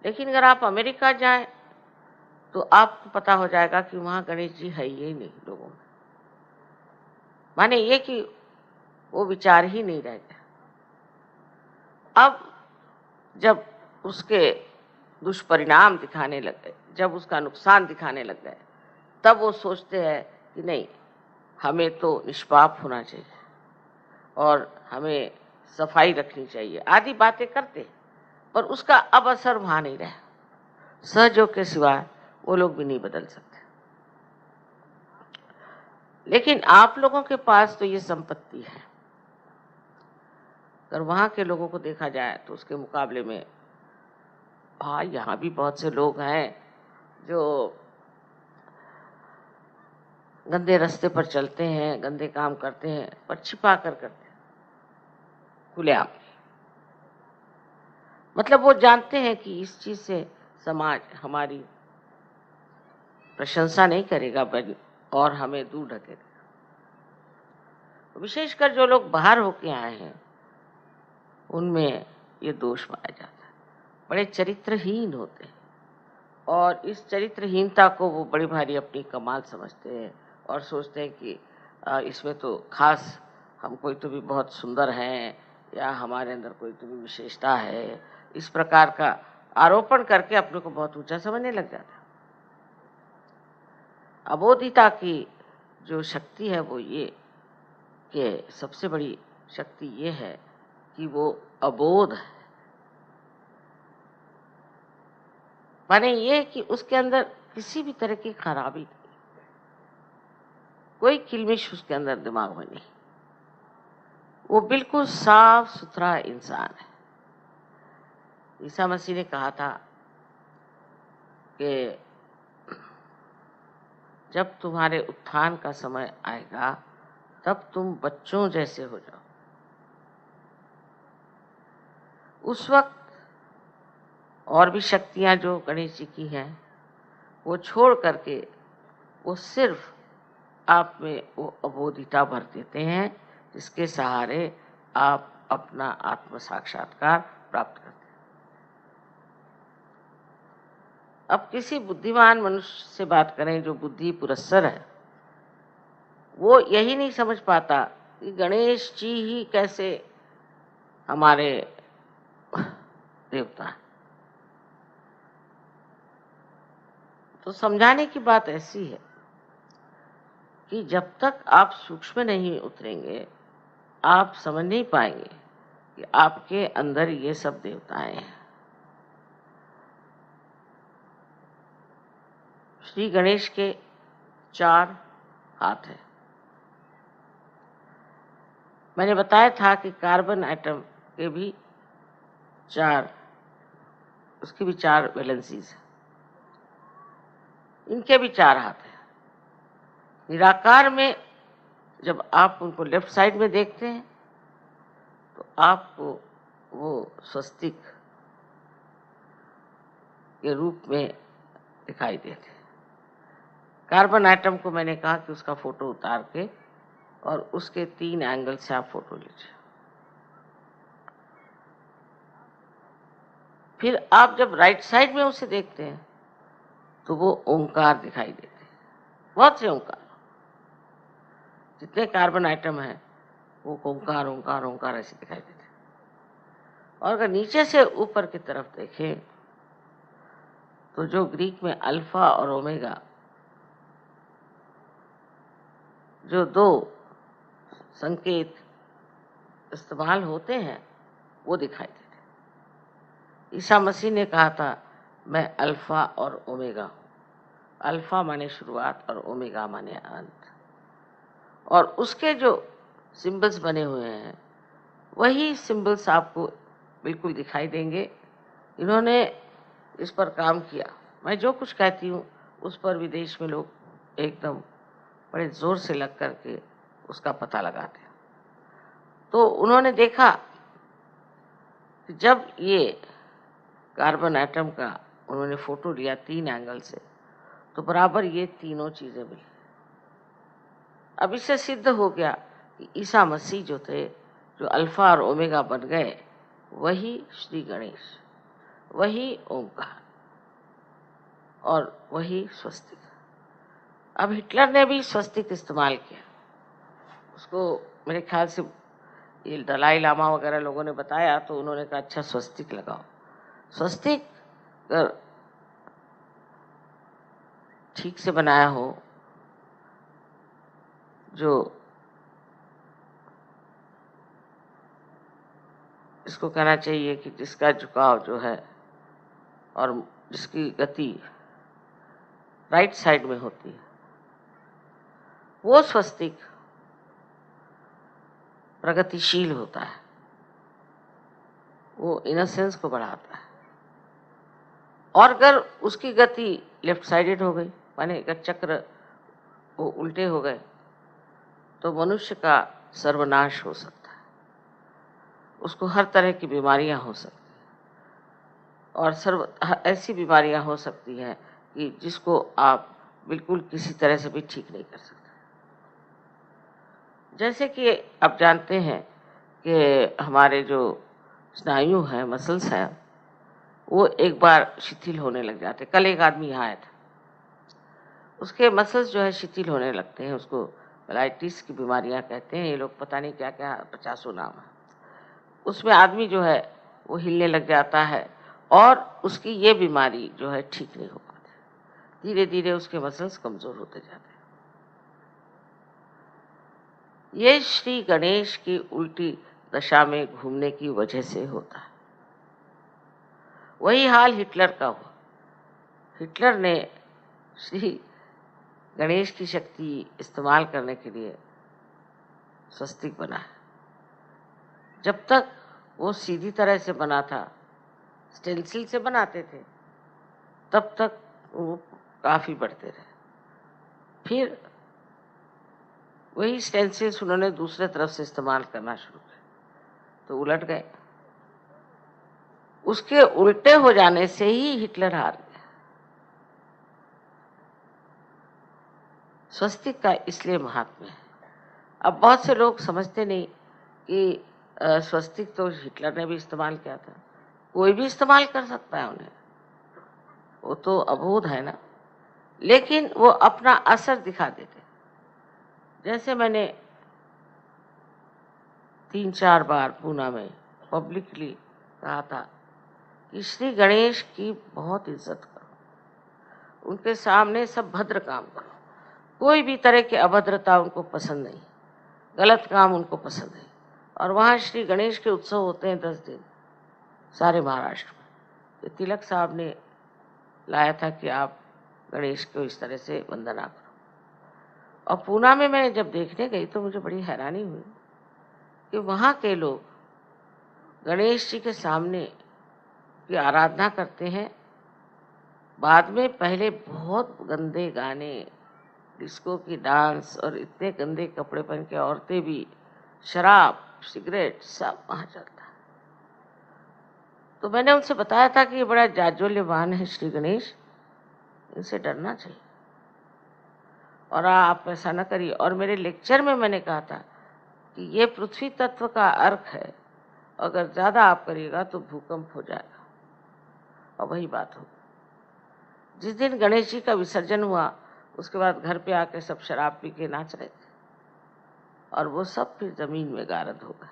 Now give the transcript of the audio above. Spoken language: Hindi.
लेकिन अगर आप अमेरिका जाएं तो आपको पता हो जाएगा कि वहां गणेश जी है ही नहीं लोगों में। माने ये कि वो विचार ही नहीं रह गया। अब जब उसके दुष्परिणाम दिखाने लग गए, जब उसका नुकसान दिखाने लग गए, तब वो सोचते हैं कि नहीं, हमें तो निष्पाप होना चाहिए और हमें सफाई रखनी चाहिए, आदि बातें करते, पर उसका अब असर वहां नहीं रहा। सहयोग के सिवा वो लोग भी नहीं बदल सकते। लेकिन आप लोगों के पास तो ये संपत्ति है। अगर वहां के लोगों को देखा जाए तो उसके मुकाबले में हाँ, यहाँ भी बहुत से लोग हैं जो गंदे रास्ते पर चलते हैं, गंदे काम करते हैं, पर छिपा कर करते हैं, खुलेआम। मतलब वो जानते हैं कि इस चीज से समाज हमारी प्रशंसा नहीं करेगा और हमें दूर ढकेगा। विशेषकर जो लोग बाहर होके आए हैं उनमें ये दोष पाया जाता है, बड़े चरित्रहीन होते हैं और इस चरित्रहीनता को वो बड़ी भारी अपनी कमाल समझते हैं और सोचते हैं कि इसमें तो खास हम कोई तो भी बहुत सुंदर हैं या हमारे अंदर कोई तो भी विशेषता है, इस प्रकार का आरोपण करके अपने को बहुत ऊंचा समझने लग जाता है। अबोधिता की जो शक्ति है वो ये कि सबसे बड़ी शक्ति ये है कि वो अबोध है। माने ये कि उसके अंदर किसी भी तरह की खराबी नहीं, कोई किलमिश उसके अंदर दिमाग में नहीं, वो बिल्कुल साफ सुथरा इंसान है। ईसा मसीह ने कहा था कि जब तुम्हारे उत्थान का समय आएगा तब तुम बच्चों जैसे हो जाओ। उस वक्त और भी शक्तियां जो गणेश जी की हैं वो छोड़ करके वो सिर्फ आप में वो अबोधिता भर देते हैं जिसके सहारे आप अपना आत्म साक्षात्कार प्राप्त करते हैं। अब किसी बुद्धिमान मनुष्य से बात करें जो बुद्धि पुरस्सर है, वो यही नहीं समझ पाता कि गणेश जी ही कैसे हमारे देवता हैं। तो समझाने की बात ऐसी है कि जब तक आप सूक्ष्म नहीं उतरेंगे आप समझ नहीं पाएंगे कि आपके अंदर ये सब देवताएं हैं। श्री गणेश के 4 हाथ हैं। मैंने बताया था कि कार्बन एटम के भी 4, उसकी भी 4 वैलेंसीज हैं, इनके भी 4 हाथ हैं। निराकार में जब आप उनको लेफ्ट साइड में देखते हैं तो आपको वो स्वस्तिक के रूप में दिखाई देते हैं। कार्बन एटम को मैंने कहा कि उसका फोटो उतार के और उसके 3 एंगल से आप फोटो लीजिए। फिर आप जब राइट साइड में उसे देखते हैं तो वो ओंकार दिखाई देते हैं, बहुत से ओंकार। जितने कार्बन आइटम है वो ओंकार ओंकार ओंकार ऐसे दिखाई देते हैं। और अगर नीचे से ऊपर की तरफ देखें तो जो ग्रीक में अल्फा और ओमेगा जो 2 संकेत इस्तेमाल होते हैं वो दिखाई देते हैं। ईसा मसीह ने कहा था मैं अल्फा और ओमेगा हूँ। अल्फा माने शुरुआत और ओमेगा माने अंत। और उसके जो सिंबल्स बने हुए हैं वही सिंबल्स आपको बिल्कुल दिखाई देंगे। इन्होंने इस पर काम किया। मैं जो कुछ कहती हूँ उस पर विदेश में लोग एकदम बड़े जोर से लग करके उसका पता लगाते हैं। तो उन्होंने देखा कि जब ये कार्बन एटम का उन्होंने फोटो लिया 3 एंगल से तो बराबर ये तीनों चीजें मिली। अब इससे सिद्ध हो गया कि ईसा मसीह जो थे, जो अल्फा और ओमेगा बन गए, वही श्री गणेश वही ओंकार और वही स्वस्तिक। अब हिटलर ने भी स्वस्तिक इस्तेमाल किया। उसको मेरे ख्याल से ये दलाई लामा वगैरह लोगों ने बताया तो उन्होंने कहा अच्छा स्वस्तिक लगाओ। स्वस्तिक अगर ठीक से बनाया हो, जो इसको कहना चाहिए कि जिसका झुकाव जो है और जिसकी गति राइट साइड में होती है, वो स्वस्तिक प्रगतिशील होता है, वो इनोसेंस को बढ़ाता है। और अगर उसकी गति लेफ्ट साइडेड हो गई, माने अगर चक्र वो उल्टे हो गए, तो मनुष्य का सर्वनाश हो सकता है, उसको हर तरह की बीमारियां हो सकती हैं और ऐसी बीमारियां हो सकती हैं कि जिसको आप बिल्कुल किसी तरह से भी ठीक नहीं कर सकते। जैसे कि आप जानते हैं कि हमारे जो स्नायु हैं, मसल्स हैं, वो एक बार शिथिल होने लग जाते। कल एक आदमी यहाँ आया था, उसके मसल्स जो है शिथिल होने लगते हैं, उसको पेलाइटिस की बीमारियां कहते हैं, ये लोग पता नहीं क्या क्या 50 नाम है। उसमें आदमी जो है वो हिलने लग जाता है और उसकी ये बीमारी जो है ठीक नहीं हो पाती, धीरे धीरे उसके मसल्स कमजोर होते जाते हैं। ये श्री गणेश की उल्टी दशा में घूमने की वजह से होता है। वही हाल हिटलर का हुआ। हिटलर ने श्री गणेश की शक्ति इस्तेमाल करने के लिए स्वस्तिक बनाया। जब तक वो सीधी तरह से बना था, स्टेंसिल से बनाते थे, तब तक वो काफी बढ़ते रहे। फिर वही स्टेंसिल्स उन्होंने दूसरे तरफ से इस्तेमाल करना शुरू किया तो उलट गए। उसके उल्टे हो जाने से ही हिटलर हार गया। स्वस्तिक का इसलिए महात्म्य है। अब बहुत से लोग समझते नहीं कि स्वस्तिक तो हिटलर ने भी इस्तेमाल किया था, कोई भी इस्तेमाल कर सकता है उन्हें, वो तो अबोध है ना। लेकिन वो अपना असर दिखा देते। जैसे मैंने 3-4 बार पूना में पब्लिकली कहा था कि श्री गणेश की बहुत इज्जत करो, उनके सामने सब भद्र काम करो, कोई भी तरह की अभद्रता उनको पसंद नहीं, गलत काम उनको पसंद नहीं। और वहाँ श्री गणेश के उत्सव होते हैं 10 दिन सारे महाराष्ट्र में। तो तिलक साहब ने लाया था कि आप गणेश को इस तरह से वंदना करो। और पूना में मैं जब देखने गई तो मुझे बड़ी हैरानी हुई कि वहाँ के लोग गणेश जी के सामने की आराधना करते हैं, बाद में पहले बहुत गंदे गाने, डिस्को की डांस और इतने गंदे कपड़े पहन के औरतें भी, शराब, सिगरेट सब वहाँ चलता है। तो मैंने उनसे बताया था कि ये बड़ा जाज्वल्यवान है श्री गणेश, इनसे डरना चाहिए और आप ऐसा न करिए। और मेरे लेक्चर में मैंने कहा था कि ये पृथ्वी तत्व का अर्क है, अगर ज़्यादा आप करिएगा तो भूकंप हो जाएगा। और वही बात हो। जिस दिन गणेश जी का विसर्जन हुआ उसके बाद घर पे आके सब शराब पी के नाच रहे थे और वो सब फिर जमीन में गारद हो गए।